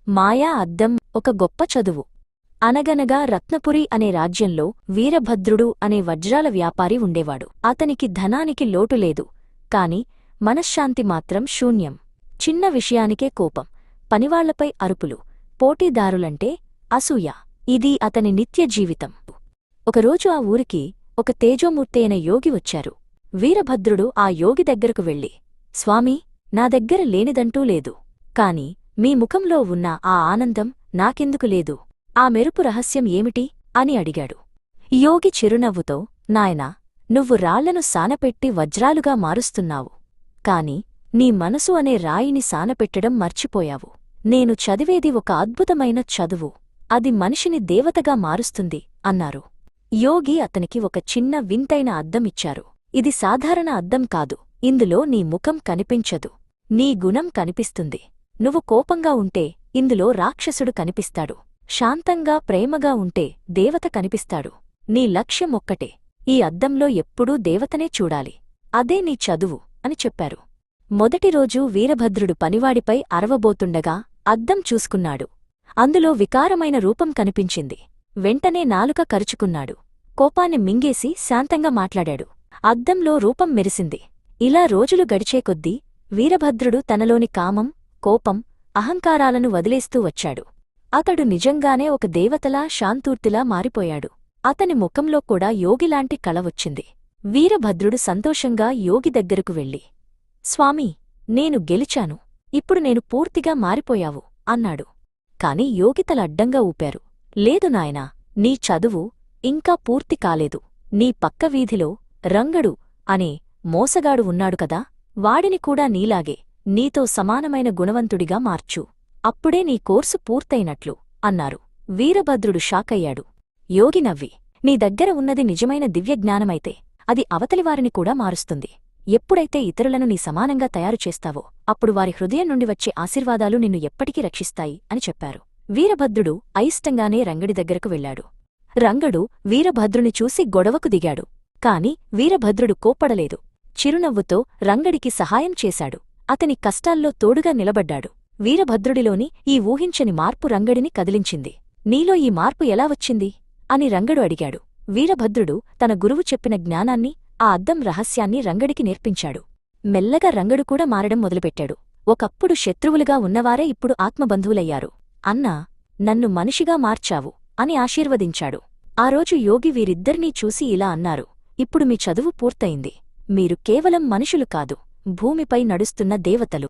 మాయా అద్దం ఒక గొప్ప చదువు. అనగనగా రత్నపురి అనే రాజ్యంలో వీరభద్రుడు అనే వజ్రాల వ్యాపారి ఉండేవాడు. అతనికి ధనానికి లోటులేదు, కాని మనశ్శాంతి మాత్రం శూన్యం. చిన్న విషయానికే కోపం, పనివాళ్లపై అరుపులు, పోటీదారులంటే అసూయ. ఇది అతని నిత్య జీవితం. ఒకరోజు ఆ ఊరికి ఒక తేజోమూర్తి అయిన యోగి వచ్చారు. వీరభద్రుడు ఆ యోగి దగ్గరకు వెళ్ళి, స్వామీ, నా దగ్గర లేనిదంటూ లేదు, కాని మీ ముఖంలో ఉన్న ఆ ఆనందం నాకెందుకు లేదు? ఆ మెరుపు రహస్యం ఏమిటి అని అడిగాడు. యోగి చిరునవ్వుతో, నాయనా, నువ్వు రాళ్లను సానపెట్టి వజ్రాలుగా మారుస్తున్నావు, కాని నీ మనసు అనే రాయిని సానపెట్టడం మర్చిపోయావు. నేను చదివేది ఒక అద్భుతమైన చదువు, అది మనిషిని దేవతగా మారుస్తుంది అన్నారు. యోగి అతనికి ఒక చిన్న వింతైన అద్దం ఇచ్చారు. ఇది సాధారణ అద్దం కాదు, ఇందులో నీ ముఖం కనిపించదు, నీ గుణం కనిపిస్తుంది. నువ్వు కోపంగా ఉంటే ఇందులో రాక్షసుడు కనిపిస్తాడు, శాంతంగా ప్రేమగా ఉంటే దేవత కనిపిస్తాడు. నీ లక్ష్యం ఒక్కటే, ఈ అద్దంలో ఎప్పుడూ దేవతనే చూడాలి, అదే నీ చదువు అని చెప్పారు. మొదటి రోజు వీరభద్రుడు పనివాడిపై అరవబోతుండగా అద్దం చూసుకున్నాడు. అందులో వికారమైన రూపం కనిపించింది. వెంటనే నాలుక కరుచుకున్నాడు. కోపాన్ని మింగేసి శాంతంగా మాట్లాడాడు. అద్దంలో రూపం మెరిసింది. ఇలా రోజులు గడిచేకొద్దీ వీరభద్రుడు తనలోని కామం, కోపం, అహంకారాలను వదిలేస్తూ వచ్చాడు. అతడు నిజంగానే ఒక దేవతలా శాంతూర్తిలా మారిపోయాడు. అతని ముఖంలో కూడా యోగిలాంటి కళ వచ్చింది. వీరభద్రుడు సంతోషంగా యోగి దగ్గరకు వెళ్ళి, స్వామీ, నేను గెలిచాను, ఇప్పుడు నేను పూర్తిగా మారిపోయావు అన్నాడు. కాని యోగి తల అడ్డంగా ఊపారు. లేదు నాయనా, నీ చదువు ఇంకా పూర్తి కాలేదు. నీ పక్క వీధిలో రంగడు అనే మోసగాడు ఉన్నాడు కదా, వాడిని కూడా నీలాగే నీతో సమానమైన గుణవంతుడిగా మార్చు, అప్పుడే నీ కోర్సు పూర్తయినట్లు అన్నారు. వీరభద్రుడు షాకయ్యాడు. యోగి నవ్వి, నీ దగ్గర ఉన్నది నిజమైన దివ్యజ్ఞానమైతే అది అవతలివారిని కూడా మారుస్తుంది. ఎప్పుడైతే ఇతరులను నీ సమానంగా తయారు చేస్తావో అప్పుడు వారి హృదయం నుండి వచ్చే ఆశీర్వాదాలు నిన్ను ఎప్పటికీ రక్షిస్తాయి అని చెప్పారు. వీరభద్రుడు అయిష్టంగానే రంగడి దగ్గరకు వెళ్లాడు. రంగడు వీరభద్రుని చూసి గొడవకు దిగాడు. కాని వీరభద్రుడు కోప్పడలేదు. చిరునవ్వుతో రంగడికి సహాయం చేశాడు. అతని కష్టాల్లో తోడుగా నిలబడ్డాడు. వీరభద్రుడిలోని ఈ ఊహించని మార్పు రంగడిని కదిలించింది. నీలో ఈ మార్పు ఎలా వచ్చింది అని రంగడు అడిగాడు. వీరభద్రుడు తన గురువు చెప్పిన జ్ఞానాన్ని, ఆ అద్దం రహస్యాన్ని రంగడికి నేర్పించాడు. మెల్లగా రంగడు కూడా మారడం మొదలుపెట్టాడు. ఒకప్పుడు శత్రువులుగా ఉన్నవారే ఇప్పుడు ఆత్మబంధువులయ్యారు. అన్నా, నన్ను మనిషిగా మార్చావు అని ఆశీర్వదించాడు. ఆ రోజు యోగి వీరిద్దరినీ చూసి ఇలా అన్నారు, ఇప్పుడు మీ చదువు పూర్తయింది. మీరు కేవలం మనుషులు కాదు, భూమిపై నడుస్తున్న దేవతలు.